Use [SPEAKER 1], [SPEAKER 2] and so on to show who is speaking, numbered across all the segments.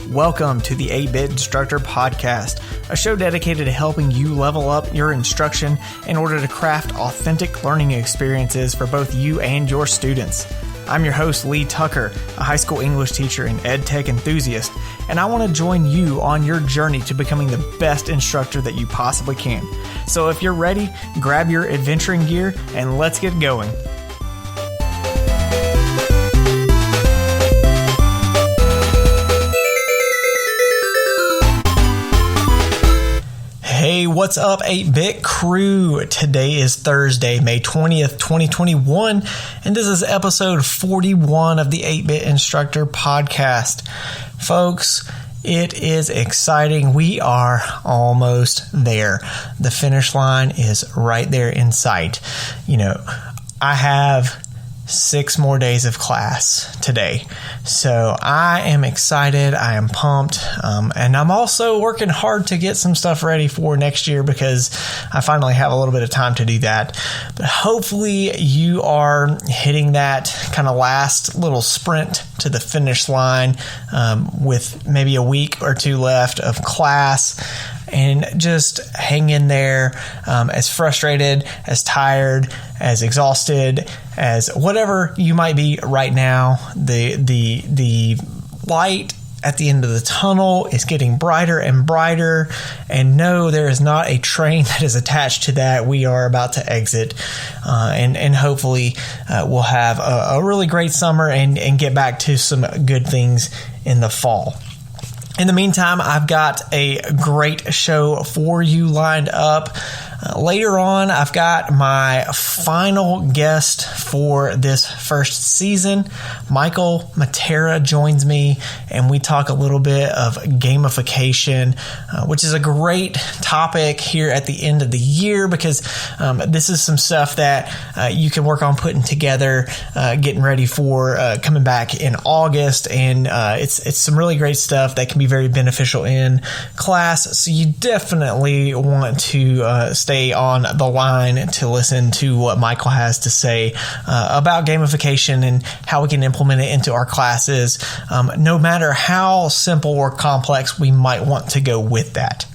[SPEAKER 1] Welcome to the 8-Bit Instructor Podcast, a show dedicated to helping you level up your instruction in order to craft authentic learning experiences for both you and your students. I'm your host, Lee Tucker, a high school English teacher and ed tech enthusiast, and I want to join you on your journey to becoming the best instructor that you possibly can. So if you're ready, grab your adventuring gear and let's get going. Hey, what's up, 8-Bit crew? Today is Thursday, May 20th, 2021, and this is episode 41 of the 8-Bit Instructor Podcast. Folks, it is exciting. We are almost there. The finish line is right there in sight. You know, I have 6 more days of class today. So I am excited. I am pumped. And I'm also working hard to get some stuff ready for next year because I finally have a little bit of time to do that. But hopefully you are hitting that kind of last little sprint to the finish line with maybe a week or two left of class. And just hang in there, as frustrated, as tired, as exhausted, as whatever you might be right now. The light at the end of the tunnel is getting brighter and brighter. And no, there is not a train that is attached to that. We are about to exit, and hopefully we'll have a really great summer and get back to some good things in the fall. In the meantime, I've got a great show for you lined up. Later on, I've got my final guest for this first season. Michael Matera joins me, and we talk a little bit of gamification, which is a great topic here at the end of the year because this is some stuff that you can work on putting together, getting ready for coming back in August, and it's some really great stuff that can be very beneficial in class. So you definitely want to stay on the line to listen to what Michael has to say about gamification and how we can implement it into our classes, no matter how simple or complex we might want to go with that.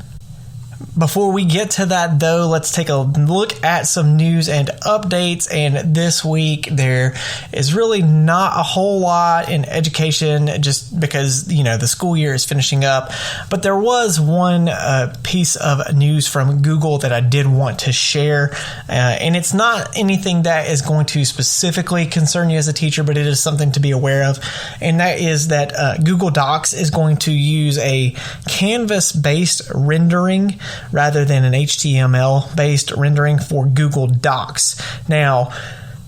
[SPEAKER 1] Before we get to that, though, let's take a look at some news and updates. And this week, there is really not a whole lot in education just because, you know, the school year is finishing up. But there was one piece of news from Google that I did want to share. And it's not anything that is going to specifically concern you as a teacher, but it is something to be aware of. And that is that Google Docs is going to use a canvas-based rendering rather than an HTML-based rendering for Google Docs. Now,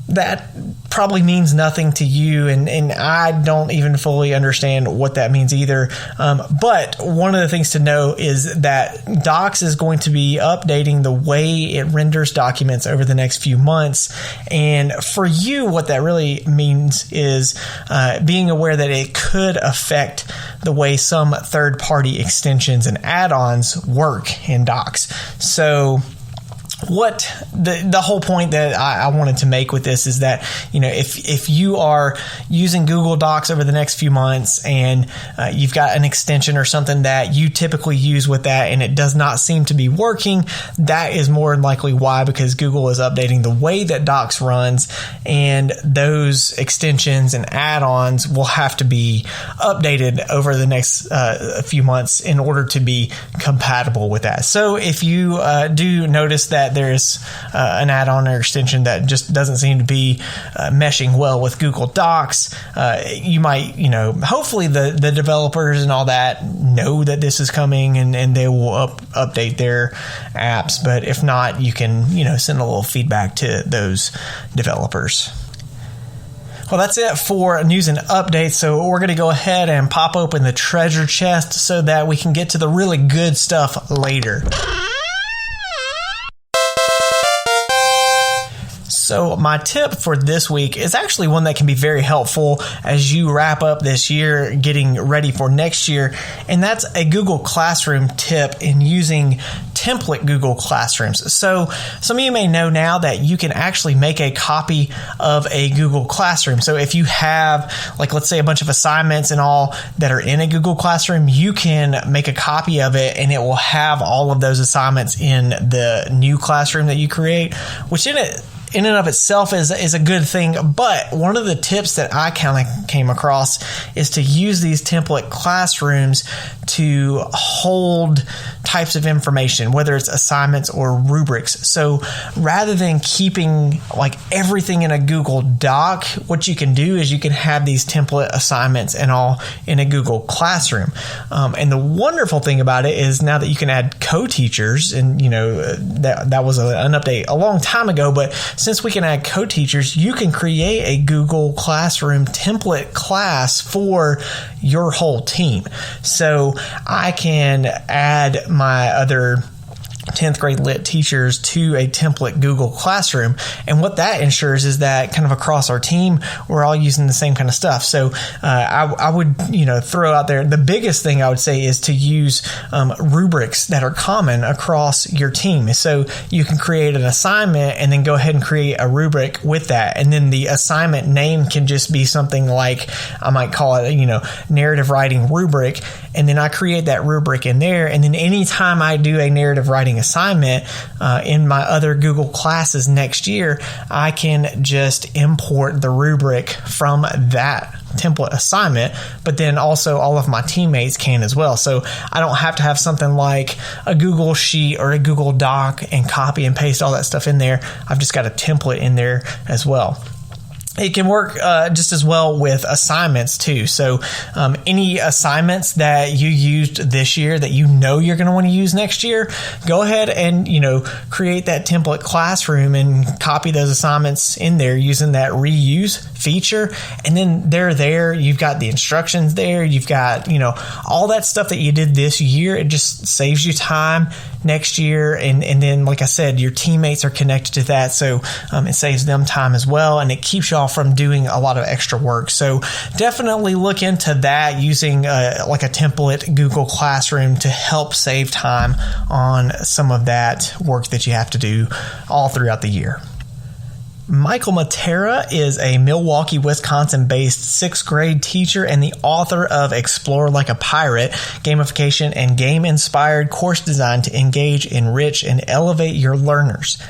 [SPEAKER 1] that probably means nothing to you, and I don't even fully understand what that means either. But one of the things to know is that Docs is going to be updating the way it renders documents over the next few months. And for you, what that really means is being aware that it could affect the way some third-party extensions and add-ons work in Docs. So what the whole point that I wanted to make with this is that, you know, if you are using Google Docs over the next few months and you've got an extension or something that you typically use with that and it does not seem to be working, that is more than likely why, because Google is updating the way that Docs runs, and those extensions and add-ons will have to be updated over the next few months in order to be compatible with that. So if you do notice that there's an add-on or extension that just doesn't seem to be meshing well with Google Docs, you might, you know, hopefully the developers and all that know that this is coming and they will update their apps. But if not, you can, you know, send a little feedback to those developers. Well, that's it for news and updates. So we're going to go ahead and pop open the treasure chest so that we can get to the really good stuff later. So my tip for this week is actually one that can be very helpful as you wrap up this year, getting ready for next year. And that's a Google Classroom tip in using template Google Classrooms. So some of you may know now that you can actually make a copy of a Google Classroom. So if you have, like, let's say a bunch of assignments and all that are in a Google Classroom, you can make a copy of it and it will have all of those assignments in the new classroom that you create, which in and of itself is a good thing. But one of the tips that I kind of came across is to use these template classrooms to hold types of information, whether it's assignments or rubrics. So rather than keeping like everything in a Google Doc, what you can do is you can have these template assignments and all in a Google Classroom. And the wonderful thing about it is now that you can add co-teachers, and that was an update a long time ago, but since we can add co-teachers, you can create a Google Classroom template class for your whole team. So I can add my other 10th grade lit teachers to a template Google Classroom. And what that ensures is that kind of across our team, we're all using the same kind of stuff. So I would, throw out there, the biggest thing I would say is to use rubrics that are common across your team. So you can create an assignment and then go ahead and create a rubric with that. And then the assignment name can just be something like, I might call it, narrative writing rubric. And then I create that rubric in there. And then anytime I do a narrative writing assignment in my other Google classes next year, I can just import the rubric from that template assignment, but then also all of my teammates can as well. So I don't have to have something like a Google Sheet or a Google Doc and copy and paste all that stuff in there. I've just got a template in there as well. It can work just as well with assignments too. So any assignments that you used this year that you're going to want to use next year, go ahead and create that template classroom and copy those assignments in there using that reuse feature. And then they're there. You've got the instructions there. You've got all that stuff that you did this year. It just saves you time next year. And then, like I said, your teammates are connected to that. So it saves them time as well. And it keeps y'all from doing a lot of extra work. So definitely look into that using like a template Google Classroom to help save time on some of that work that you have to do all throughout the year. Michael Matera is a Milwaukee, Wisconsin-based 6th grade teacher and the author of Explore Like a Pirate, Gamification and Game-Inspired Course Design to Engage, Enrich, and Elevate Your Learners.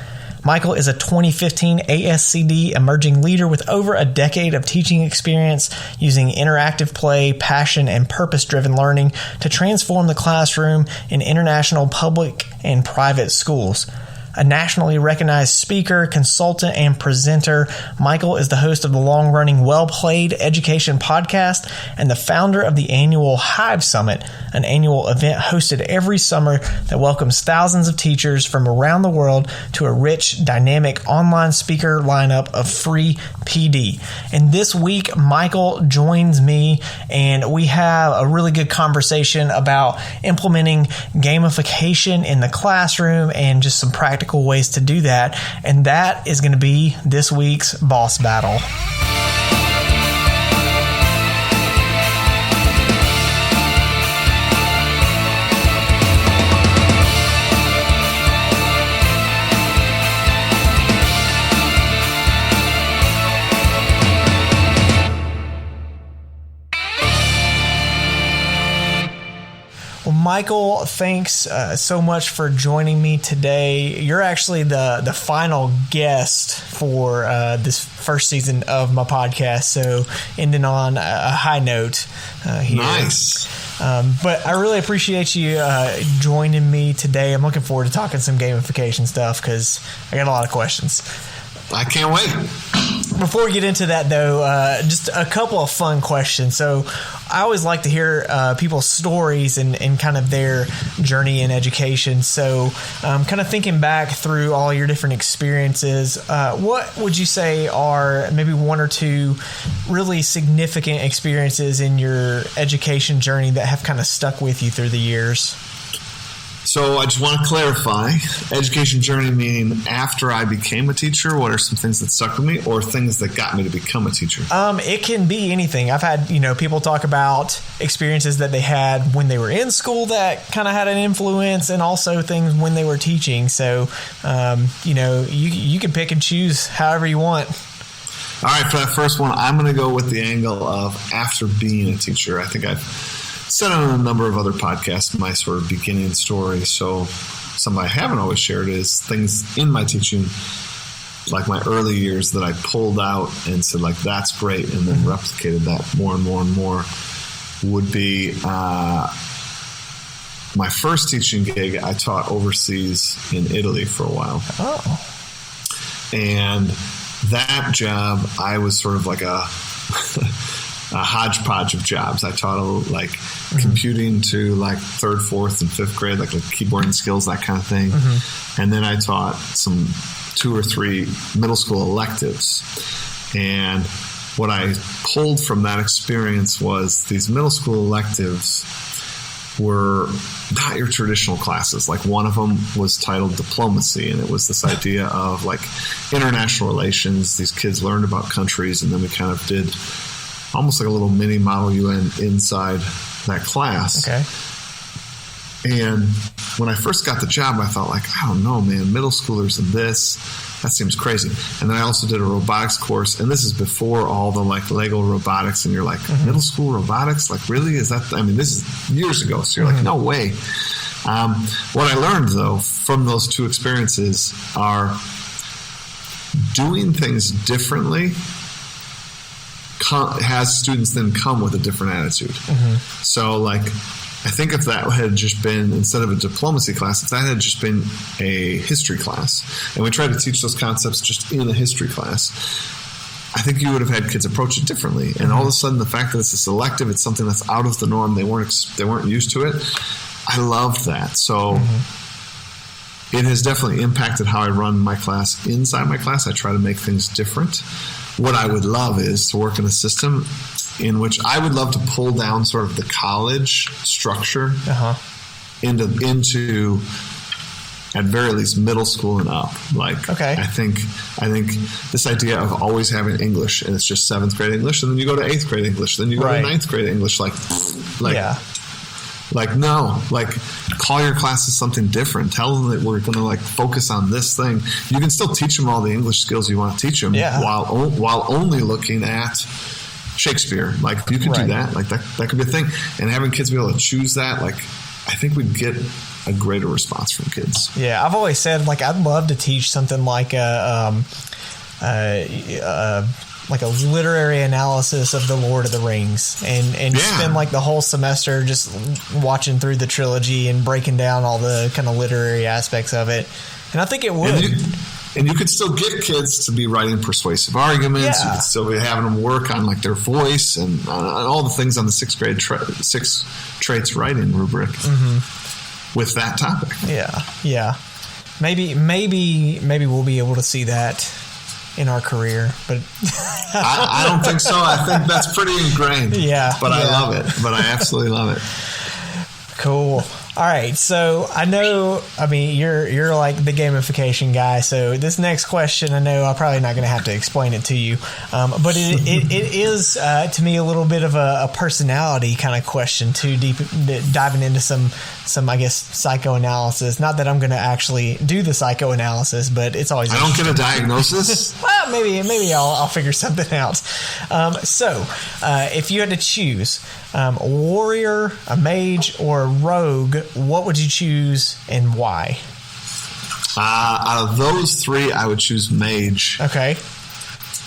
[SPEAKER 1] Michael is a 2015 ASCD emerging leader with over a decade of teaching experience using interactive play, passion, and purpose-driven learning to transform the classroom in international public and private schools. A nationally recognized speaker, consultant, and presenter, Michael is the host of the long-running Well Played Education podcast and the founder of the annual Hive Summit, an annual event hosted every summer that welcomes thousands of teachers from around the world to a rich, dynamic online speaker lineup of free PD. And this week, Michael joins me, and we have a really good conversation about implementing gamification in the classroom and just some practical ways to do that. And that is going to be this week's boss battle. Michael, thanks so much for joining me today. You're actually the final guest for this first season of my podcast, so ending on a high note here.
[SPEAKER 2] Nice.
[SPEAKER 1] But I really appreciate you joining me today. I'm looking forward to talking some gamification stuff because I got a lot of questions.
[SPEAKER 2] I can't wait.
[SPEAKER 1] Before we get into that, though, just a couple of fun questions. So I always like to hear people's stories and kind of their journey in education. So kind of thinking back through all your different experiences, what would you say are maybe one or two really significant experiences in your education journey that have kind of stuck with you through the years?
[SPEAKER 2] So I just want to clarify, education journey meaning after I became a teacher, what are some things that stuck with me or things that got me to become a teacher?
[SPEAKER 1] It can be anything. I've had, people talk about experiences that they had when they were in school that kind of had an influence, and also things when they were teaching. So, you can pick and choose however you want.
[SPEAKER 2] All right, for that first one, I'm going to go with the angle of after being a teacher. I think I've said on a number of other podcasts my sort of beginning story. So something I haven't always shared is things in my teaching, like my early years, that I pulled out and said, like, that's great, and then replicated that more and more and more, would be my first teaching gig. I taught overseas in Italy for a while.
[SPEAKER 1] Oh.
[SPEAKER 2] And that job, I was sort of like a hodgepodge of jobs. I taught computing to like 3rd, 4th, and 5th grade, like keyboarding skills, that kind of thing. And then I taught some 2 or 3 middle school electives. And what I pulled from that experience was these middle school electives were not your traditional classes. Like one of them was titled diplomacy, and it was this idea of like international relations. These kids learned about countries, and then we kind of did almost like a little mini Model UN inside that class.
[SPEAKER 1] Okay.
[SPEAKER 2] And when I first got the job, I thought, like, I don't know, man, middle schoolers and this, that seems crazy. And then I also did a robotics course, and this is before all the like Lego robotics, and you're like, middle school robotics? Like, really? Is that, this is years ago. So you're like, no way. What I learned, though, from those 2 experiences are doing things differently has students then come with a different attitude. So, like, I think if that had just been, instead of a diplomacy class, if that had just been a history class, and we tried to teach those concepts just in a history class, I think you would have had kids approach it differently. And all of a sudden, the fact that it's a selective, it's something that's out of the norm, they weren't used to it. I loved that. So it has definitely impacted how I run my class. Inside my class, I try to make things different. What I would love is to work in a system in which I would love to pull down sort of the college structure into at very least middle school and up. Like,
[SPEAKER 1] okay.
[SPEAKER 2] I think this idea of always having English, and it's just 7th grade English, and then you go to 8th grade English, then you go to 9th grade English, no, call your classes something different. Tell them that we're going to like focus on this thing. You can still teach them all the English skills you want to teach them while only looking at Shakespeare. Like, you could do that. Like that could be a thing. And having kids be able to choose that, like, I think we'd get a greater response from kids.
[SPEAKER 1] Yeah, I've always said, like, I'd love to teach something like a literary analysis of the Lord of the Rings, and spend like the whole semester just watching through the trilogy and breaking down all the kind of literary aspects of it. And I think it would.
[SPEAKER 2] And you could still get kids to be writing persuasive arguments. You could still be having them work on like their voice and all the things on the 6th grade 6 traits writing rubric with that topic. Yeah.
[SPEAKER 1] Maybe we'll be able to see that in our career, but
[SPEAKER 2] I don't think so. I think that's pretty ingrained. But I love it. But I absolutely love it.
[SPEAKER 1] Cool. All right, so I know, you're like the gamification guy, so this next question, I know I'm probably not going to have to explain it to you, but it is, to me, a little bit of a personality kind of question, too, diving into some, I guess, psychoanalysis. Not that I'm going to actually do the psychoanalysis, but it's always...
[SPEAKER 2] I don't get a diagnosis?
[SPEAKER 1] Well, maybe I'll figure something out. So, if you had to choose a warrior, a mage, or a rogue, what would you choose and why?
[SPEAKER 2] Out of those 3, I would choose mage.
[SPEAKER 1] Okay.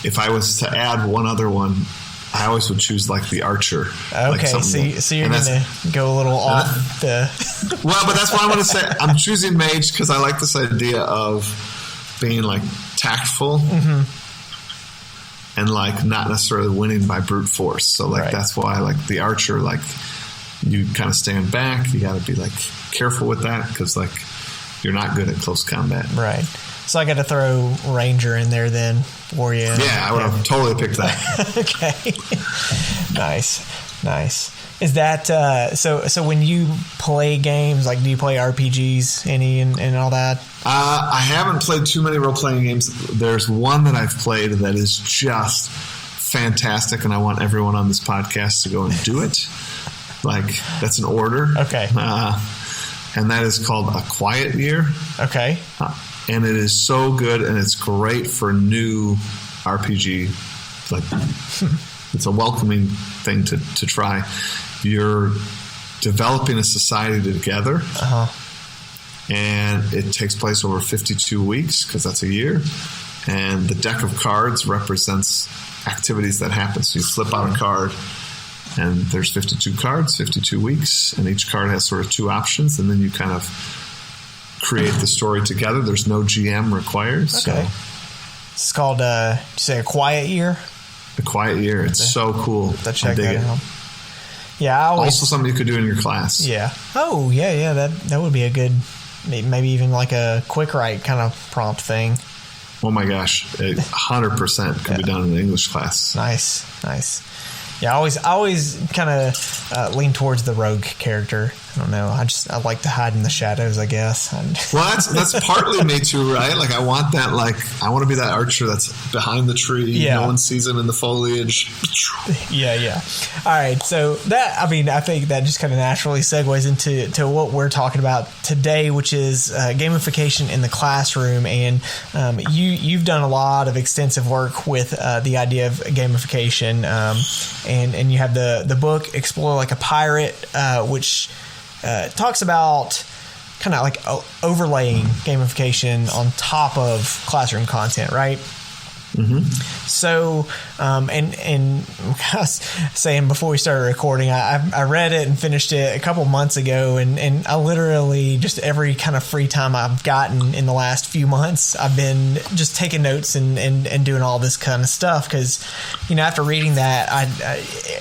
[SPEAKER 2] If I was to add one other one, I always would choose like the archer.
[SPEAKER 1] Okay, so you're going to go a little off the...
[SPEAKER 2] Well, but that's what I'm going to say. I'm choosing mage because I like this idea of being like tactful and like not necessarily winning by brute force. So like that's why like the archer, like you kind of stand back. You got to be like careful with that because like you're not good at close combat.
[SPEAKER 1] Right. So I got to throw ranger in there then for you.
[SPEAKER 2] Yeah, I would have totally picked that.
[SPEAKER 1] Okay. Nice. Is that so? When you play games, like, do you play RPGs any and all that?
[SPEAKER 2] I haven't played too many role-playing games. There's one that I've played that is just fantastic, and I want everyone on this podcast to go and do it. Like, that's an order.
[SPEAKER 1] Okay.
[SPEAKER 2] And that is called A Quiet Year.
[SPEAKER 1] Okay.
[SPEAKER 2] And it is so good, and it's great for new RPG. Like, it's a welcoming thing to try. You're developing a society together, and it takes place over 52 weeks because that's a year. And the deck of cards represents activities that happen. So you flip out a card, and there's 52 cards, 52 weeks, and each card has sort of two options, and then you kind of create the story together. There's no GM required.
[SPEAKER 1] Okay. So. It's called, did you say A Quiet Year?
[SPEAKER 2] A Quiet Year. It's so cool.
[SPEAKER 1] Check that out. Yeah,
[SPEAKER 2] also something you could do in your class.
[SPEAKER 1] Yeah. Oh, yeah. That would be a good, maybe even like a quick write kind of prompt thing.
[SPEAKER 2] Oh my gosh, 100% could be done in an English class.
[SPEAKER 1] Nice. Yeah, I always kind of lean towards the rogue character. I don't know. I like to hide in the shadows, I guess.
[SPEAKER 2] Well, that's partly me too, right? Like, I want that. Like, I want to be that archer that's behind the tree.
[SPEAKER 1] Yeah.
[SPEAKER 2] No one sees him in the foliage.
[SPEAKER 1] Yeah. All right. So I think that just kind of naturally segues into what we're talking about today, which is gamification in the classroom. And you've done a lot of extensive work with the idea of gamification. And you have the book Explore Like a Pirate, which talks about kind of like overlaying gamification on top of classroom content, right? Mm-hmm. So, and I was saying before we started recording, I read it and finished it a couple months ago, and I literally just every kind of free time I've gotten in the last few months, I've been just taking notes and doing all this kind of stuff because, after reading that,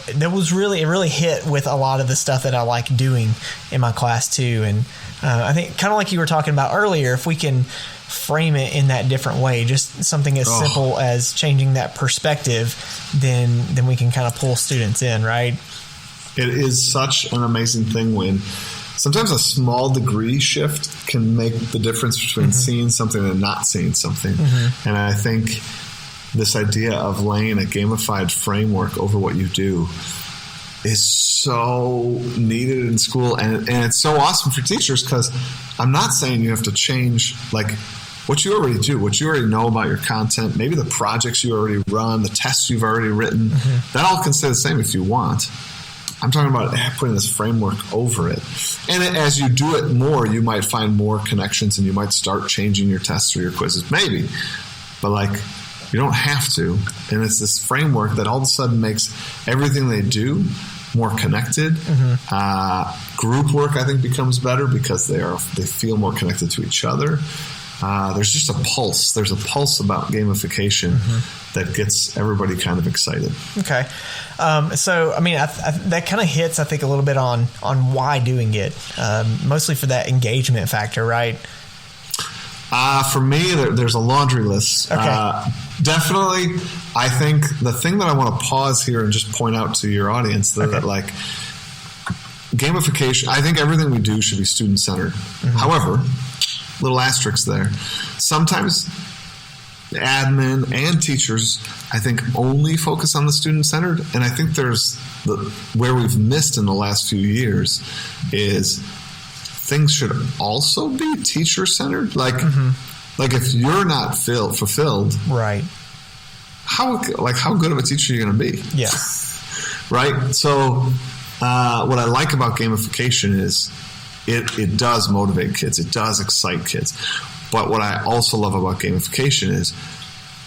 [SPEAKER 1] it really hit with a lot of the stuff that I like doing in my class too, and I think kind of like you were talking about earlier, if we can frame it in that different way, just something as simple as changing that perspective, then we can kind of pull students in, right?
[SPEAKER 2] It is such an amazing thing when sometimes a small degree shift can make the difference between seeing something and not seeing something. And I think this idea of laying a gamified framework over what you do is so needed in school, and it's so awesome for teachers, because I'm not saying you have to change like what you already do, what you already know about your content, maybe the projects you already run, the tests you've already written, that all can stay the same if you want. I'm talking about putting this framework over it. And as you do it more, you might find more connections, and you might start changing your tests or your quizzes, maybe. But like, you don't have to. And it's this framework that all of a sudden makes everything they do more connected. Group work, I think, becomes better because they feel more connected to each other. There's just a pulse. There's a pulse about gamification that gets everybody kind of excited. Okay.
[SPEAKER 1] So, I mean, that kind of hits, I think, a little bit on why doing it, mostly for that engagement factor, right?
[SPEAKER 2] For me, there's a laundry list.
[SPEAKER 1] Okay.
[SPEAKER 2] Definitely, I think the thing that I want to pause here and just point out to your audience that like gamification, I think everything we do should be student-centered. However, little asterisks there. Sometimes admin and teachers, I think, only focus on the student-centered, and I think where we've missed in the last few years is things should also be teacher-centered. Like if you're not fulfilled,
[SPEAKER 1] right?
[SPEAKER 2] How good of a teacher are you going to be?
[SPEAKER 1] Yeah.
[SPEAKER 2] Right. So what I like about gamification is it does motivate kids. It does excite kids. But what I also love about gamification is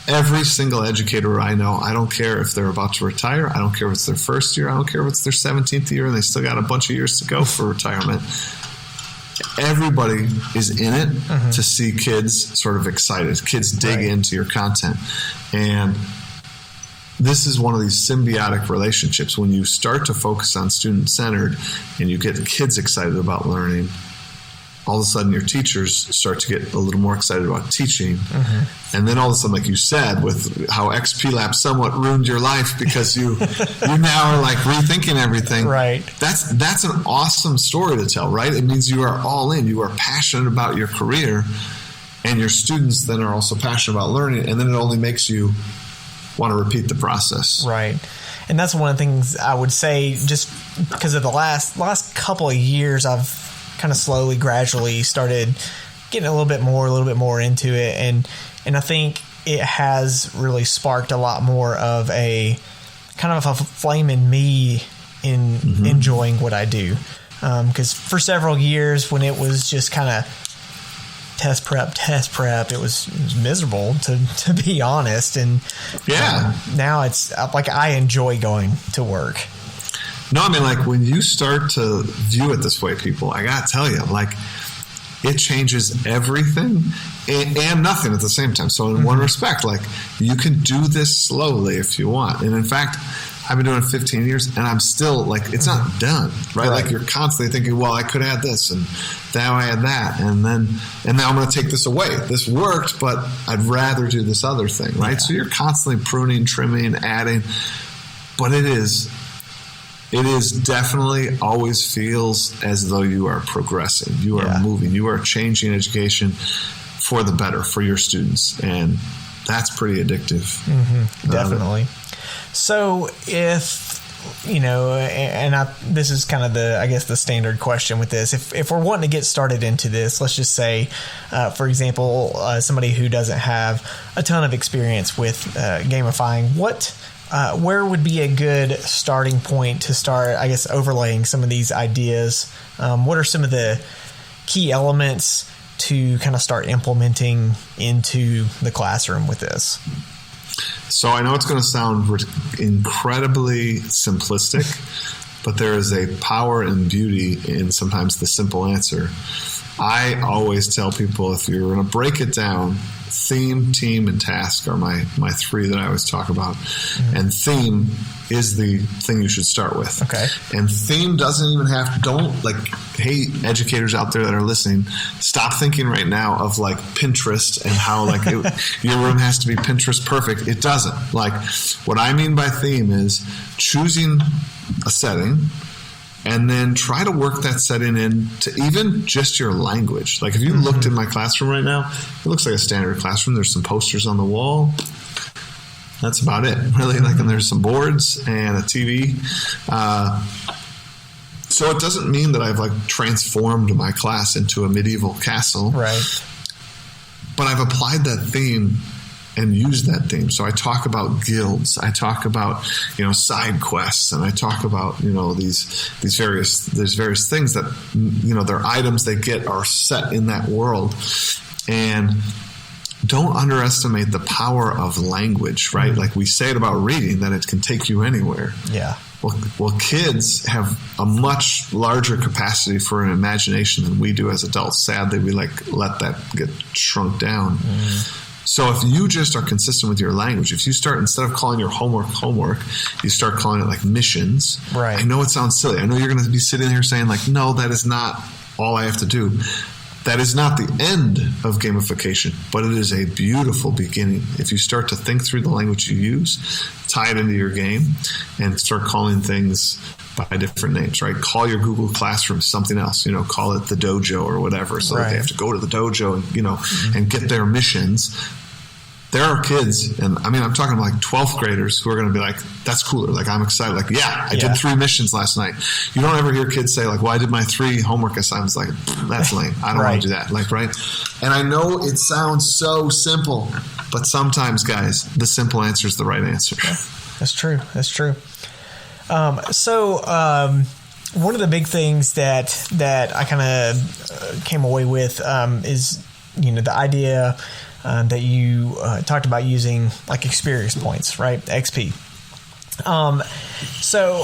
[SPEAKER 2] every single educator I know, I don't care if they're about to retire. I don't care if it's their first year. I don't care if it's their 17th year and they still got a bunch of years to go for retirement. Everybody is in it to see kids sort of excited. Kids dig into your content. And this is one of these symbiotic relationships. When you start to focus on student-centered and you get kids excited about learning, all of a sudden your teachers start to get a little more excited about teaching. And then all of a sudden, like you said, with how XP Lab somewhat ruined your life because you now are like rethinking everything.
[SPEAKER 1] Right.
[SPEAKER 2] That's an awesome story to tell, right? It means you are all in. You are passionate about your career, and your students then are also passionate about learning, and then it only makes you want to repeat the process.
[SPEAKER 1] Right. And that's one of the things I would say, just because of the last couple of years, I've kind of slowly, gradually started getting a little bit more into it. And I think it has really sparked a lot more of a kind of a flame in me in enjoying what I do. Because for several years when it was just kind of test prep, it was miserable to be honest. And now it's like I enjoy going to work.
[SPEAKER 2] No, I mean, like when you start to view it this way, people, I gotta tell you, like it changes everything and nothing at the same time. So in one respect, like you can do this slowly if you want. And in fact, I've been doing it 15 years and I'm still like, it's not done, right? Like you're constantly thinking, well, I could add this and now I add that. And now I'm going to take this away. This worked, but I'd rather do this other thing, right? Yeah. So you're constantly pruning, trimming, adding, but it is definitely always feels as though you are progressing. You are moving. You are changing education for the better for your students. And that's pretty addictive.
[SPEAKER 1] Definitely. So if, this is kind of the standard question with this. If we're wanting to get started into this, let's just say, for example, somebody who doesn't have a ton of experience with gamifying, where would be a good starting point to start, I guess, overlaying some of these ideas? What are some of the key elements to kind of start implementing into the classroom with this?
[SPEAKER 2] So I know it's going to sound incredibly simplistic, but there is a power and beauty in sometimes the simple answer. I always tell people, if you're going to break it down, theme, team, and task are my three that I always talk about. And theme is the thing you should start with. Okay. And theme doesn't even hey, educators out there that are listening, stop thinking right now of like Pinterest and how your room has to be Pinterest perfect. It doesn't. Like what I mean by theme is choosing a setting and then try to work that setting into even just your language. Like if you looked in my classroom right now, it looks like a standard classroom. There's some posters on the wall. That's about it, really. And there's some boards and a TV. So it doesn't mean that I've transformed my class into a medieval castle. Right. But I've applied that theme and use that theme. So I talk about guilds. I talk about, side quests, and I talk about, these various things that, their items they get are set in that world. And don't underestimate the power of language, right? Like we say it about reading, that it can take you anywhere. Yeah. Well, kids have a much larger capacity for an imagination than we do as adults. Sadly, we let that get shrunk down. So if you just are consistent with your language, if you start, instead of calling your homework, you start calling it missions. Right. I know it sounds silly. I know you're going to be sitting here saying no, that is not all I have to do. That is not the end of gamification, but it is a beautiful beginning. If you start to think through the language you use, tie it into your game, and start calling things by different names, right? Call your Google Classroom something else, call it the dojo or whatever, so that they have to go to the dojo and, and get their missions. There are kids, and I'm talking about 12th graders who are going to be like, that's cooler. I'm excited. I did 3 missions last night. You don't ever hear kids say well, I did my 3 homework assignments. That's lame. I don't want to do that. Right. And I know it sounds so simple, but sometimes, guys, the simple answer is the right answer.
[SPEAKER 1] Yeah, that's true. So one of the big things that I kind of came away with is, the idea that you talked about using experience points, right? XP. So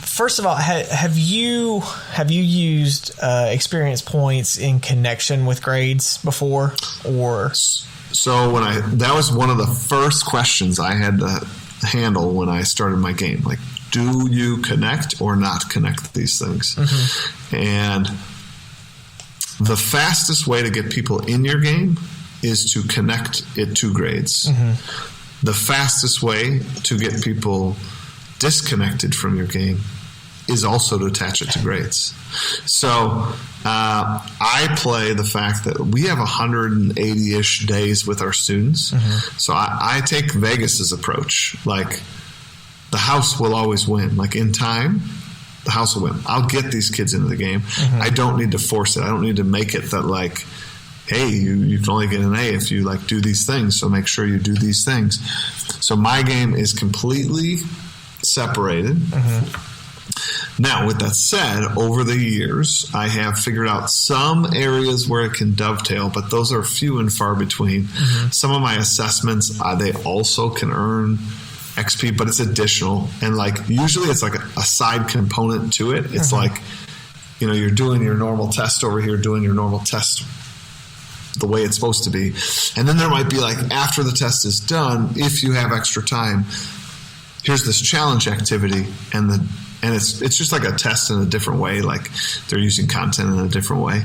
[SPEAKER 1] first of all, have you used experience points in connection with grades before, or?
[SPEAKER 2] So that was one of the first questions I had to handle when I started my game. Do you connect or not connect these things? And The fastest way to get people in your game is to connect it to grades. The fastest way to get people disconnected from your game is also to attach it to grades. So I play the fact that we have 180-ish days with our students. So I take Vegas's approach. Like, the house will always win. Like, in time, the house will win. I'll get these kids into the game. I don't need to force it. I don't need to make it that, like, hey, you can only get an A if you, like, do these things, so make sure you do these things. So my game is completely separated. Now, with that said, over the years, I have figured out some areas where it can dovetail, but those are few and far between. Some of my assessments, they also can earn XP, but it's additional. And, like, usually it's like a side component to it. It's like, you know, you're doing your normal test over here, doing your normal test the way it's supposed to be. And then there might be, like, after the test is done, if you have extra time, here's this challenge activity, and it's just like a test in a different way. Like, they're using content in a different way.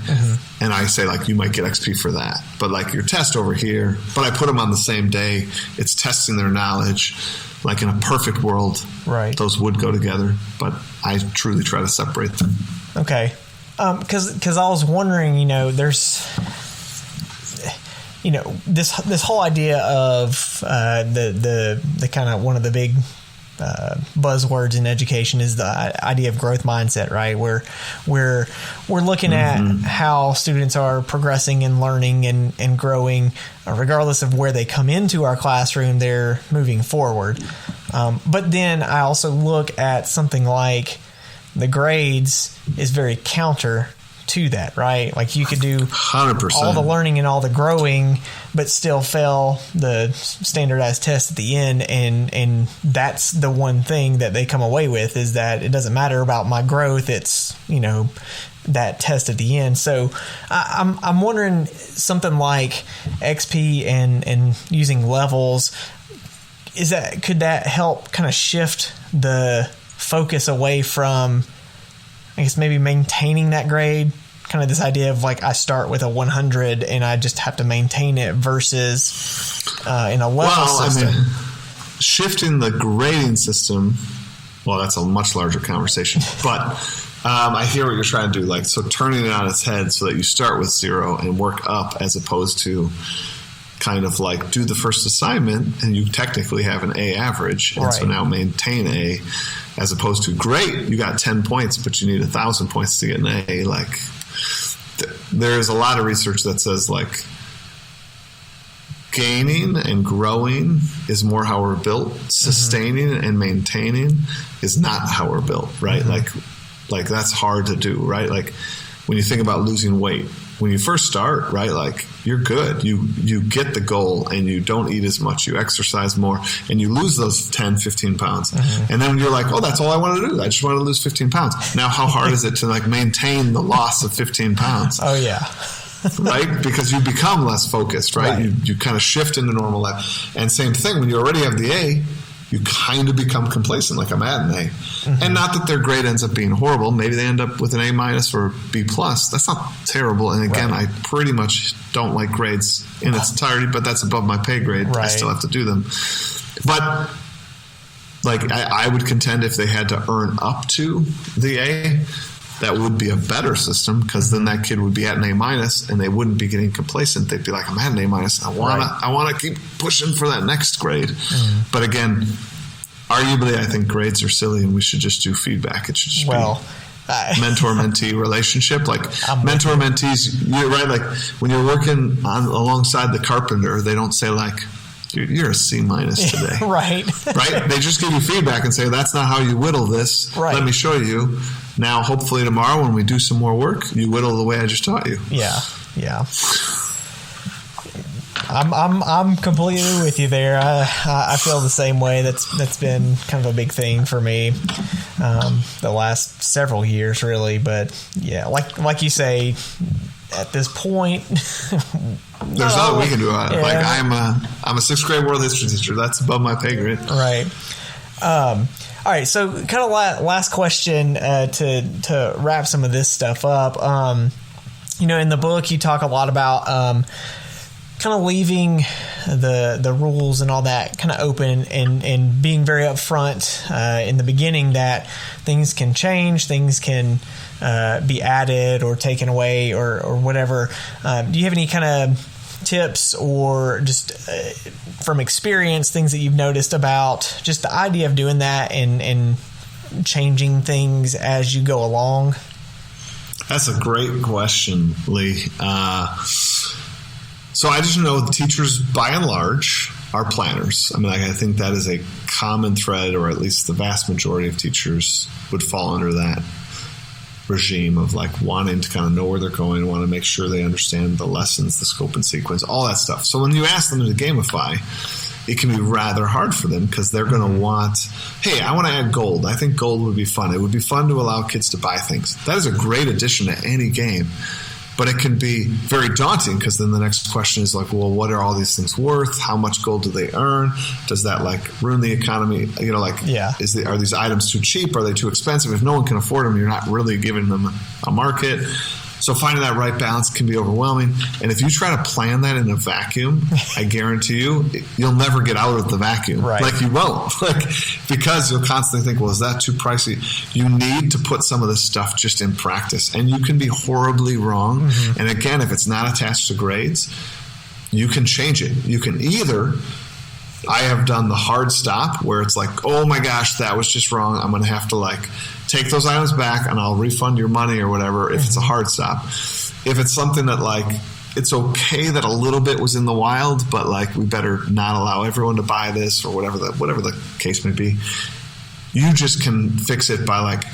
[SPEAKER 2] And I say, like, you might get XP for that. But, like, your test over here, but I put them on the same day. It's testing their knowledge. Like, in a perfect world, those would go together. But I truly try to separate them.
[SPEAKER 1] Okay. Because I was wondering, you know, there's... You know, this whole idea of the kind of one of the big buzzwords in education is the idea of growth mindset, right? Where we're looking at how students are progressing and learning and growing, regardless of where they come into our classroom, they're moving forward. But then I also look at something like the grades is very counter to that, right? Like, you could do
[SPEAKER 2] 100%.
[SPEAKER 1] all the learning and all the growing, but still fail the standardized test at the end, and that's the one thing that they come away with, is that it doesn't matter about my growth, it's, you know, that test at the end. So I'm wondering, something like XP and using levels, could that help kind of shift the focus away from, I guess, maybe maintaining that grade, kind of this idea of, like, I start with a 100 and I just have to maintain it, versus in a level system? I mean,
[SPEAKER 2] shifting the grading system, well, that's a much larger conversation. But I hear what you're trying to do. Like, so turning it on its head so that you start with 0 and work up, as opposed to kind of like do the first assignment and you technically have an A average. And so now maintain A, as opposed to, great, you got 10 points, but you need 1,000 points to get an A. Like, there is a lot of research that says, like, gaining and growing is more how we're built. Sustaining and maintaining is not how we're built, right? Like that's hard to do, right? Like, when you think about losing weight, when you first start, right, like, you're good. You get the goal and you don't eat as much. You exercise more and you lose those 10, 15 pounds. And then you're like, oh, that's all I want to do. I just want to lose 15 pounds. Now, how hard is it to, like, maintain the loss of 15 pounds?
[SPEAKER 1] Oh, yeah.
[SPEAKER 2] Right? Because you become less focused, right? You kind of shift into normal life. And same thing, when you already have the A, you kind of become complacent, like, I'm at an A. And not that their grade ends up being horrible. Maybe they end up with an A- or B+. That's not terrible. And again, I pretty much don't like grades in its entirety, but that's above my pay grade. I still have to do them. But, like, I would contend if they had to earn up to the A, that would be a better system, because then that kid would be at an A- and they wouldn't be getting complacent. They'd be like, I'm at an A-. I want to keep pushing for that next grade. But again, arguably, I think grades are silly and we should just do feedback. It should just be mentor-mentee relationship. Like, mentor-mentees, you're right. Like, when you're working alongside the carpenter, they don't say, like, you're a C- today.
[SPEAKER 1] Right?
[SPEAKER 2] They just give you feedback and say, that's not how you whittle this. Let me show you. Now, hopefully tomorrow when we do some more work, you whittle the way I just taught you.
[SPEAKER 1] Yeah. I'm completely with you there. I feel the same way. That's been kind of a big thing for me the last several years, really. But yeah, like you say, at this point,
[SPEAKER 2] there's nothing we can do about it. Like, I'm a 6th grade world history teacher. That's above my pay grade.
[SPEAKER 1] Right. All right, so kind of last question to wrap some of this stuff up. in the book, you talk a lot about kind of leaving the rules and all that kind of open and being very upfront in the beginning that things can change, things can be added or taken away or whatever. Do you have any kind of tips or just from experience, things that you've noticed about just the idea of doing that and changing things as you go along?
[SPEAKER 2] That's a great question, Lee. So I just know the teachers, by and large, are planners. I mean, I think that is a common thread, or at least the vast majority of teachers would fall under that regime of like wanting to kind of know where they're going, want to make sure they understand the lessons, the scope and sequence, all that stuff. So when you ask them to gamify, it can be rather hard for them because they're going to want, hey, I want to add gold. I think gold would be fun. It would be fun to allow kids to buy things. That is a great addition to any game. But it can be very daunting because then the next question is like, well, what are all these things worth? How much gold do they earn? Does that like ruin the economy? Are these items too cheap? Are they too expensive? If no one can afford them, you're not really giving them a market. So finding that right balance can be overwhelming. And if you try to plan that in a vacuum, I guarantee you'll never get out of the vacuum.
[SPEAKER 1] Right.
[SPEAKER 2] Like you won't. Because you'll constantly think, well, is that too pricey? You need to put some of this stuff just in practice. And you can be horribly wrong. Mm-hmm. And again, if it's not attached to grades, you can change it. You can either... I have done the hard stop where it's like, oh my gosh, that was just wrong. I'm going to have to like take those items back and I'll refund your money or whatever if it's a hard stop. If it's something that like, it's okay that a little bit was in the wild, but like we better not allow everyone to buy this or whatever the case may be. You just can fix it by like,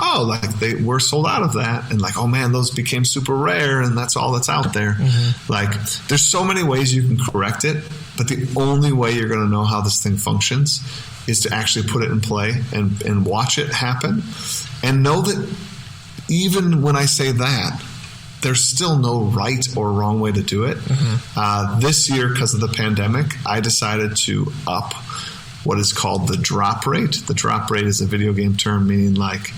[SPEAKER 2] they were sold out of that. And like, oh man, those became super rare and that's all that's out there. Mm-hmm. Like there's so many ways you can correct it. But the only way you're going to know how this thing functions is to actually put it in play and watch it happen. And know that even when I say that, there's still no right or wrong way to do it. Mm-hmm. This year, because of the pandemic, I decided to up what is called the drop rate. The drop rate is a video game term meaning like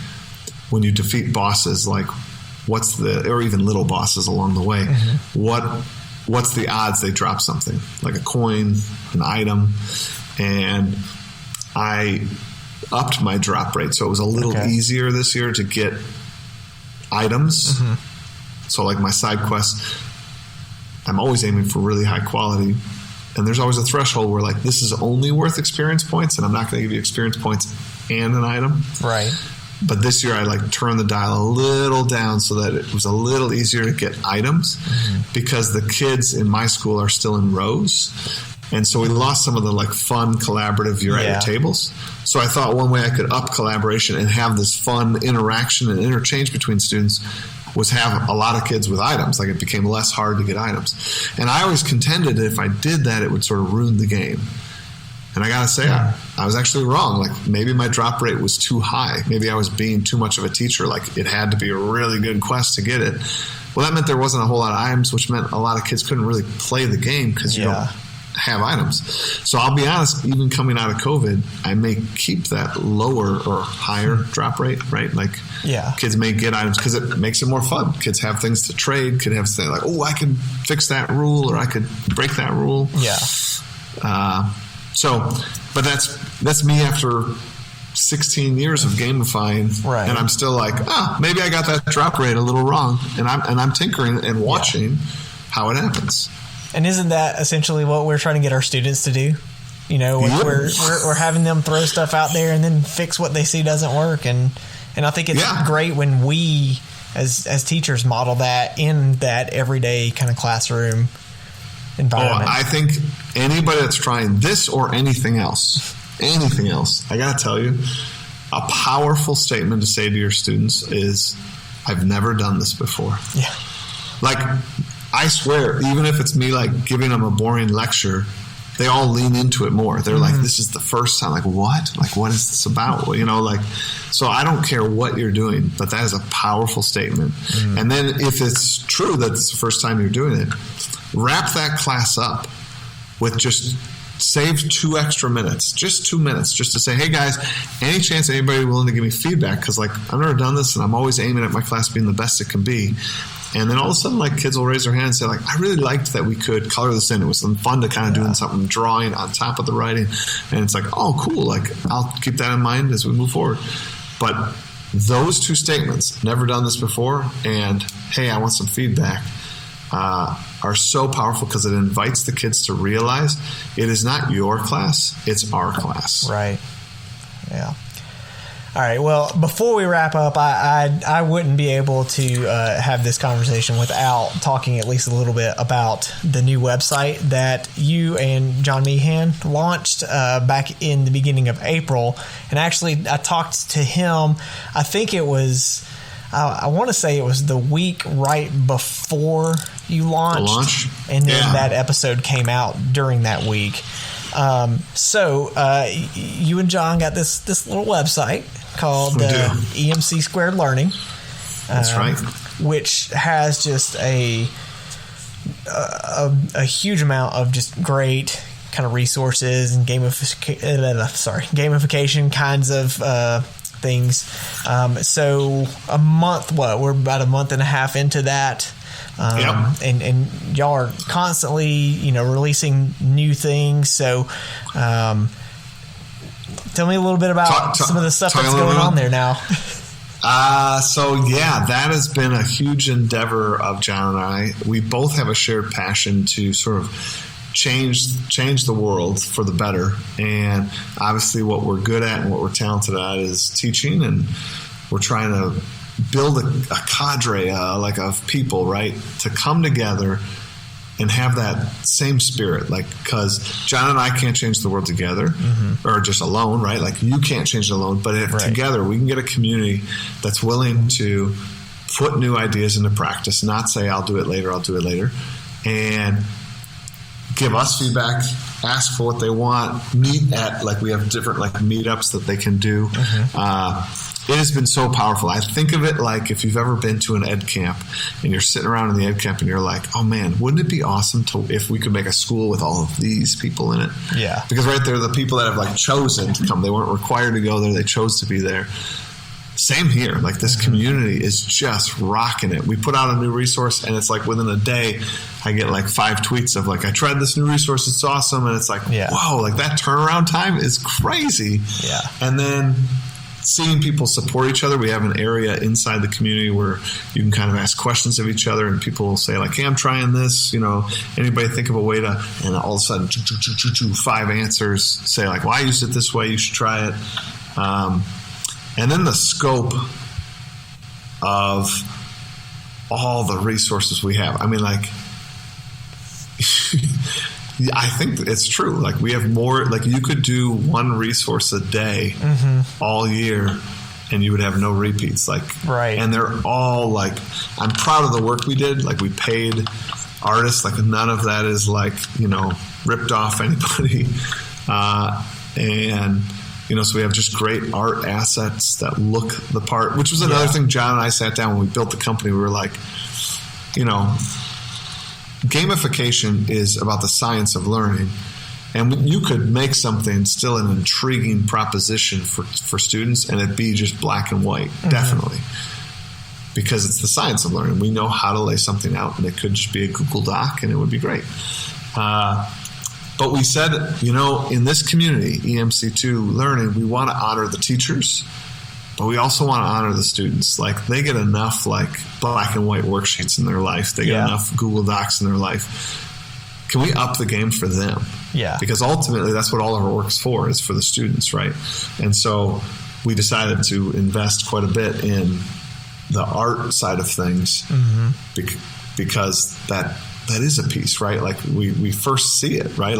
[SPEAKER 2] when you defeat bosses, like or even little bosses along the way, mm-hmm. What's the odds they drop something like a coin, an item, and I upped my drop rate. So it was a little easier this year to get items. Mm-hmm. So like my side quests, I'm always aiming for really high quality. And there's always a threshold where like, this is only worth experience points and I'm not going to give you experience points and an item.
[SPEAKER 1] Right.
[SPEAKER 2] But this year I like turned the dial a little down so that it was a little easier to get items because the kids in my school are still in rows. And so we lost some of the like fun collaborative you're at your tables. So I thought one way I could up collaboration and have this fun interaction and interchange between students was have a lot of kids with items. Like it became less hard to get items. And I always contended that if I did that, it would sort of ruin the game. And I got to say, I was actually wrong. Like maybe my drop rate was too high. Maybe I was being too much of a teacher. Like it had to be a really good quest to get it. Well, that meant there wasn't a whole lot of items, which meant a lot of kids couldn't really play the game because you don't have items. So I'll be honest, even coming out of COVID, I may keep that lower or higher drop rate, right? Like kids may get items because it makes it more fun. Kids have things to trade. Could have say like, oh, I could fix that rule or I could break that rule.
[SPEAKER 1] Yeah.
[SPEAKER 2] But that's me after 16 years of gamifying,
[SPEAKER 1] right.
[SPEAKER 2] And I'm still like, maybe I got that drop rate a little wrong, and I'm tinkering and watching how it happens. And
[SPEAKER 1] isn't that essentially what we're trying to get our students to do? We're having them throw stuff out there and then fix what they see doesn't work, and I think it's great when we as teachers model that in that everyday kind of classroom environment.
[SPEAKER 2] I think anybody that's trying this or anything else, I got to tell you, a powerful statement to say to your students is, I've never done this before. Yeah. Like, I swear, even if it's me like giving them a boring lecture, they all lean into it more. They're like, this is the first time. Like, what? Like, what is this about? So I don't care what you're doing, but that is a powerful statement. And then if it's true that it's the first time you're doing it, wrap that class up with just save 2 extra minutes, just 2 minutes, just to say, hey guys, any chance anybody willing to give me feedback? Because like I've never done this, and I'm always aiming at my class being the best it can be. And then all of a sudden, like kids will raise their hand and say, like, I really liked that we could color this in. It was some fun to kind of doing something, drawing on top of the writing. And it's like, oh, cool. Like I'll keep that in mind as we move forward. But those 2 statements, never done this before, and hey, I want some feedback, are so powerful because it invites the kids to realize it is not your class, it's our class.
[SPEAKER 1] Right. Yeah. All right. Well, before we wrap up, I wouldn't be able to have this conversation without talking at least a little bit about the new website that you and John Meehan launched back in the beginning of April. And actually, I talked to him, I think it was, I want to say it was the week right before you launched. And then that episode came out during that week. So you and John got this little website called EMC Squared Learning.
[SPEAKER 2] That's right.
[SPEAKER 1] Which has just a huge amount of just great kind of resources and gamification kinds of things. So we're about a month and a half into that. And y'all are constantly, releasing new things. So, tell me a little bit about some of the stuff that's going on there now.
[SPEAKER 2] That has been a huge endeavor of John and I. We both have a shared passion to sort of change the world for the better. And obviously what we're good at and what we're talented at is teaching, and we're trying to build a cadre of people, right, to come together and have that same spirit, because John and I can't change the world together or just alone, right? Like you can't change it alone, but if together we can get a community that's willing to put new ideas into practice, not say I'll do it later, and give us feedback, ask for what they want, meet at, we have different meetups that they can do. It has been so powerful. I think of it like if you've ever been to an ed camp and you're sitting around in the ed camp and you're like, oh man, wouldn't it be awesome if we could make a school with all of these people in it?
[SPEAKER 1] Yeah.
[SPEAKER 2] Because right there, the people that have chosen to come, they weren't required to go there. They chose to be there. Same here. This community is just rocking it. We put out a new resource and it's within a day, I get 5 tweets of I tried this new resource. It's awesome. And it's whoa, that turnaround time is crazy.
[SPEAKER 1] Yeah.
[SPEAKER 2] And then seeing people support each other. We have an area inside the community where you can kind of ask questions of each other, and people will say hey, I'm trying this, anybody think of a way to, and all of a sudden 5 answers say well, I used it this way, you should try it. And then the scope of all the resources we have. I mean, I think it's true. We have more, you could do one resource a day all year and you would have no repeats.
[SPEAKER 1] Right.
[SPEAKER 2] And they're all I'm proud of the work we did. We paid artists. None of that is ripped off anybody. And, so we have just great art assets that look the part, which was another thing John and I sat down when we built the company. We were gamification is about the science of learning, and you could make something still an intriguing proposition for students and it be just black and white, definitely, because it's the science of learning. We know how to lay something out, and it could just be a Google Doc and it would be great. But we said, in this community, EMC2 Learning, we want to honor the teachers, but we also want to honor the students. They get enough black and white worksheets in their life. They get enough Google Docs in their life. Can we up the game for them?
[SPEAKER 1] Yeah.
[SPEAKER 2] Because ultimately that's what all of our work's for, is for the students, right? And so we decided to invest quite a bit in the art side of things because that is a piece, right? We first see it, right?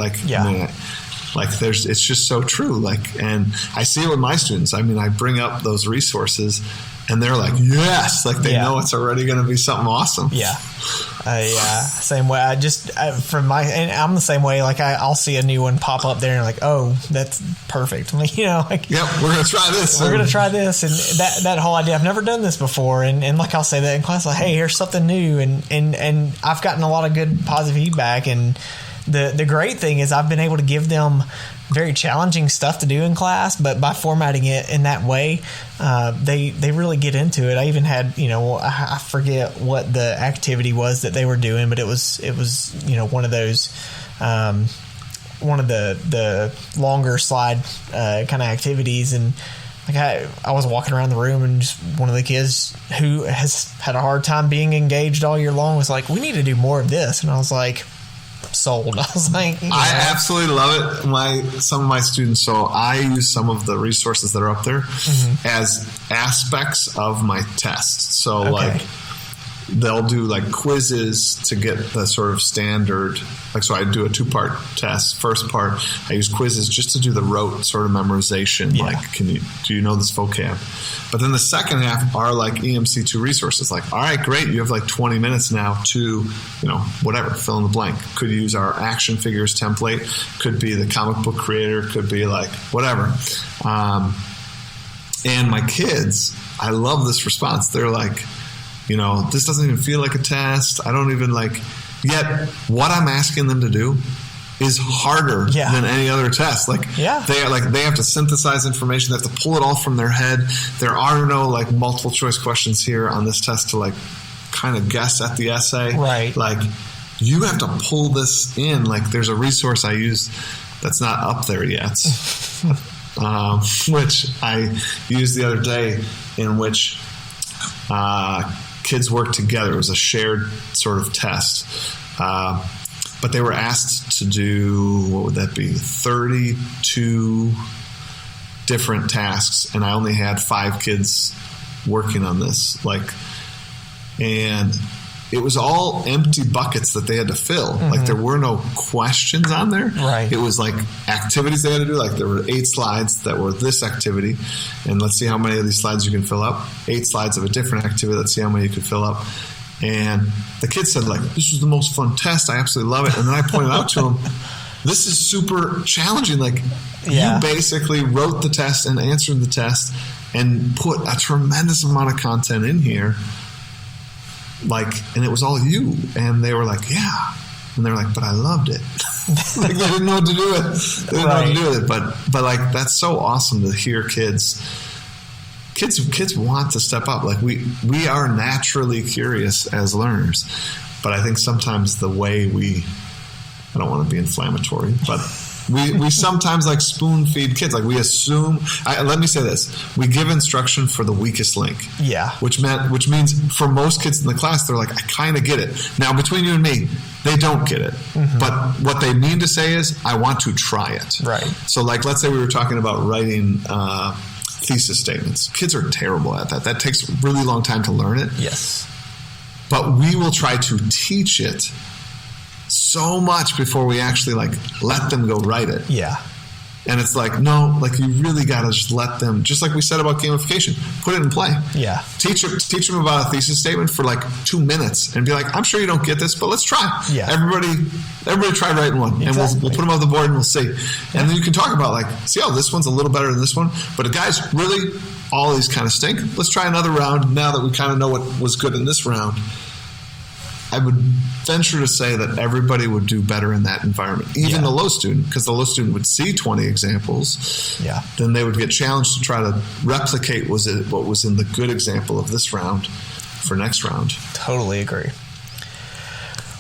[SPEAKER 2] It's just so true. And I see it with my students. I mean, I bring up those resources and they're yes, they know it's already going to be something awesome.
[SPEAKER 1] Yeah. Same way. I'm the same way. I'll see a new one pop up there and oh, that's perfect.
[SPEAKER 2] Yep, we're going to try this.
[SPEAKER 1] We're going to try this. And that whole idea, I've never done this before. And I'll say that in class, hey, here's something new. And I've gotten a lot of good positive feedback, and the great thing is I've been able to give them very challenging stuff to do in class, but by formatting it in that way, they really get into it. I even had, I forget what the activity was that they were doing, but it was one of those, one of the longer slide kind of activities. And like I was walking around the room, and just one of the kids who has had a hard time being engaged all year long was like, "We need to do more of this." And I was like, sold. I was like,
[SPEAKER 2] I absolutely love it. Some of my students, so I use some of the resources that are up there as aspects of my test. So like they'll do like quizzes to get the sort of standard, like, so I do a 2-part test. First part, I use quizzes just to do the rote sort of memorization. Like, do you know this vocab? But then the second half are like EMC2 resources. Like, all right, great. You have like 20 minutes now to, whatever, fill in the blank. Could use our action figures template. Could be the comic book creator. Could be like whatever. And my kids, I love this response. They're like, this doesn't even feel like a test. I don't even yet what I'm asking them to do is harder than any other test. They have to synthesize information. They have to pull it all from their head. There are no multiple choice questions here on this test to kind of guess at the essay.
[SPEAKER 1] Right.
[SPEAKER 2] You have to pull this in. There's a resource I use that's not up there yet, which I used the other day, in which kids worked together. It was a shared sort of test. But they were asked to do, what would that be, 32 different tasks. And I only had 5 kids working on this. And it was all empty buckets that they had to fill. There were no questions on there.
[SPEAKER 1] Right.
[SPEAKER 2] It was activities they had to do. There were 8 slides that were this activity. And let's see how many of these slides you can fill up. 8 slides of a different activity. Let's see how many you can fill up. And the kid said, this was the most fun test. I absolutely love it. And then I pointed out to him, this is super challenging. You basically wrote the test and answered the test and put a tremendous amount of content in here. And it was all you. And they were like, yeah. And they were like, but I loved it. They didn't know what to do with it. They didn't know what to do with it. But that's so awesome to hear kids want to step up. We are naturally curious as learners. But I think sometimes the way I don't want to be inflammatory, but we sometimes spoon feed kids. We assume, let me say this, we give instruction for the weakest link.
[SPEAKER 1] Yeah.
[SPEAKER 2] Which means for most kids in the class, they're like, I kind of get it. Now, between you and me, they don't get it. But what they mean to say is, I want to try it.
[SPEAKER 1] Right.
[SPEAKER 2] So let's say we were talking about writing thesis statements. Kids are terrible at that. That takes a really long time to learn it.
[SPEAKER 1] Yes.
[SPEAKER 2] But we will try to teach it so much before we actually let them go write it.
[SPEAKER 1] Yeah.
[SPEAKER 2] And it's no, you really got to just let them, just like we said about gamification, put it in play.
[SPEAKER 1] Yeah.
[SPEAKER 2] Teach them about a thesis statement for 2 minutes and be like, I'm sure you don't get this, but let's try.
[SPEAKER 1] Yeah.
[SPEAKER 2] Everybody try writing one.
[SPEAKER 1] Exactly.
[SPEAKER 2] And we'll put them on the board and we'll see.
[SPEAKER 1] Yeah.
[SPEAKER 2] And then you can talk about see how this one's a little better than this one. But guys, really, all these kind of stink. Let's try another round now that we kind of know what was good in this round. I would venture to say that everybody would do better in that environment, even the low student, because the low student would see 20 examples.
[SPEAKER 1] Yeah.
[SPEAKER 2] Then they would get challenged to try to replicate what was in the good example of this round for next round.
[SPEAKER 1] Totally agree.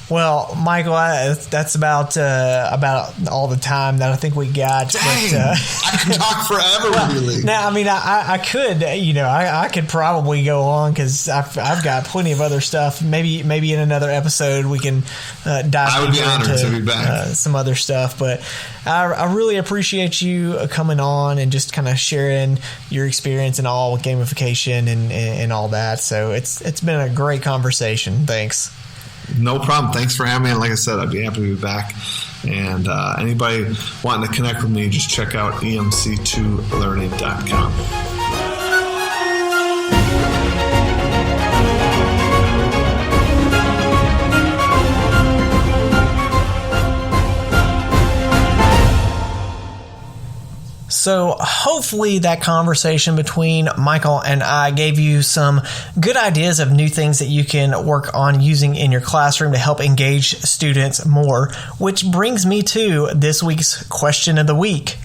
[SPEAKER 1] Well, Michael, that's about all the time that I think we got.
[SPEAKER 2] Dang, I can talk forever, really.
[SPEAKER 1] Now, I could, I could probably go on because I've got plenty of other stuff. Maybe in another episode we can dive
[SPEAKER 2] I would be honored
[SPEAKER 1] into
[SPEAKER 2] to be back.
[SPEAKER 1] Some other stuff. But I really appreciate you coming on and just kind of sharing your experience and all with gamification and all that. So it's been a great conversation. Thanks.
[SPEAKER 2] No problem. Thanks for having me. And like I said, I'd be happy to be back. And anybody wanting to connect with me, just check out emc2learning.com.
[SPEAKER 1] So hopefully that conversation between Michael and I gave you some good ideas of new things that you can work on using in your classroom to help engage students more, which brings me to this week's question of the week.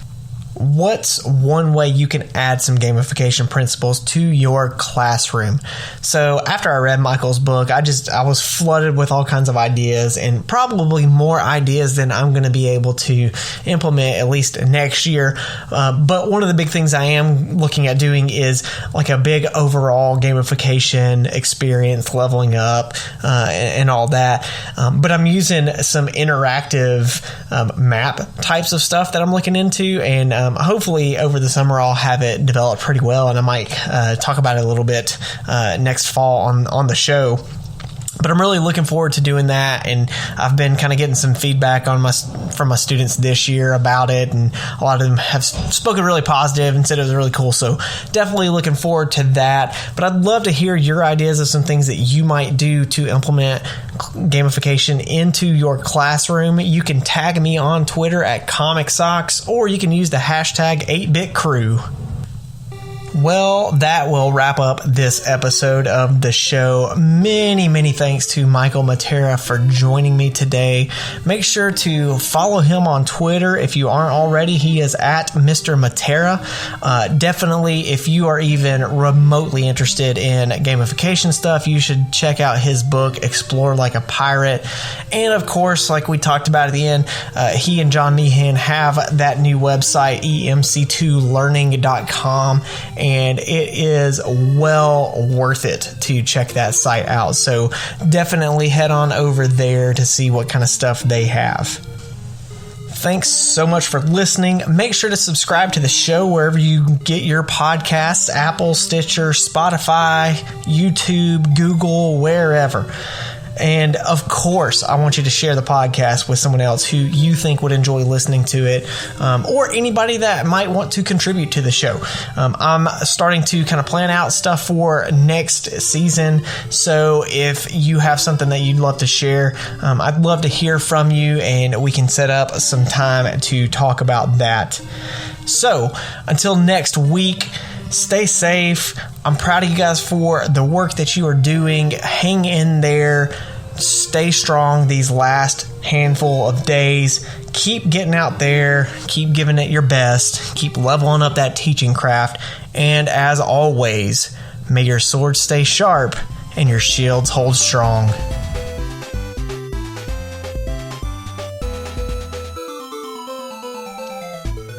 [SPEAKER 1] What's one way you can add some gamification principles to your classroom? So after I read Michael's book, I was flooded with all kinds of ideas, and probably more ideas than I'm going to be able to implement at least next year. But one of the big things I am looking at doing is like a big overall gamification experience, leveling up and all that. But I'm using some interactive map types of stuff that I'm looking into, and hopefully over the summer I'll have it developed pretty well, and I might talk about it a little bit next fall on the show. But I'm really looking forward to doing that, and I've been kind of getting some feedback from my students this year about it, and a lot of them have spoken really positive and said it was really cool, so definitely looking forward to that. But I'd love to hear your ideas of some things that you might do to implement gamification into your classroom. You can tag me on Twitter at Comic Socks, or you can use the hashtag 8BitCrew. Well, that will wrap up this episode of the show. Many, many thanks to Michael Matera for joining me today. Make sure to follow him on Twitter if you aren't already. He is at Mr. Matera. Definitely, if you are even remotely interested in gamification stuff, you should check out his book, Explore Like a Pirate. And of course, like we talked about at the end, he and John Meehan have that new website, emc2learning.com. And it is well worth it to check that site out. So definitely head on over there to see what kind of stuff they have. Thanks so much for listening. Make sure to subscribe to the show wherever you get your podcasts, Apple, Stitcher, Spotify, YouTube, Google, wherever. And of course, I want you to share the podcast with someone else who you think would enjoy listening to it, or anybody that might want to contribute to the show. I'm starting to kind of plan out stuff for next season. So if you have something that you'd love to share, I'd love to hear from you, and we can set up some time to talk about that. So until next week, stay safe. I'm proud of you guys for the work that you are doing. Hang in there. Stay strong these last handful of days. Keep getting out there. Keep giving it your best. Keep leveling up that teaching craft. And as always, may your swords stay sharp and your shields hold strong.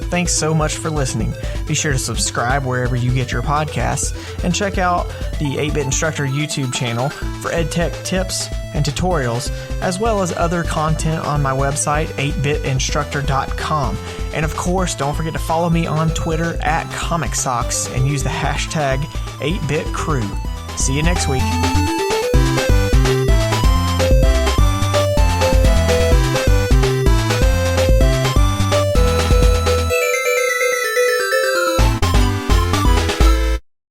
[SPEAKER 1] Thanks so much for listening. Be sure to subscribe wherever you get your podcasts, and check out the 8-Bit Instructor YouTube channel for EdTech tips and tutorials, as well as other content on my website, 8bitinstructor.com. And of course, don't forget to follow me on Twitter at Comic Socks and use the hashtag 8BitCrew. See you next week.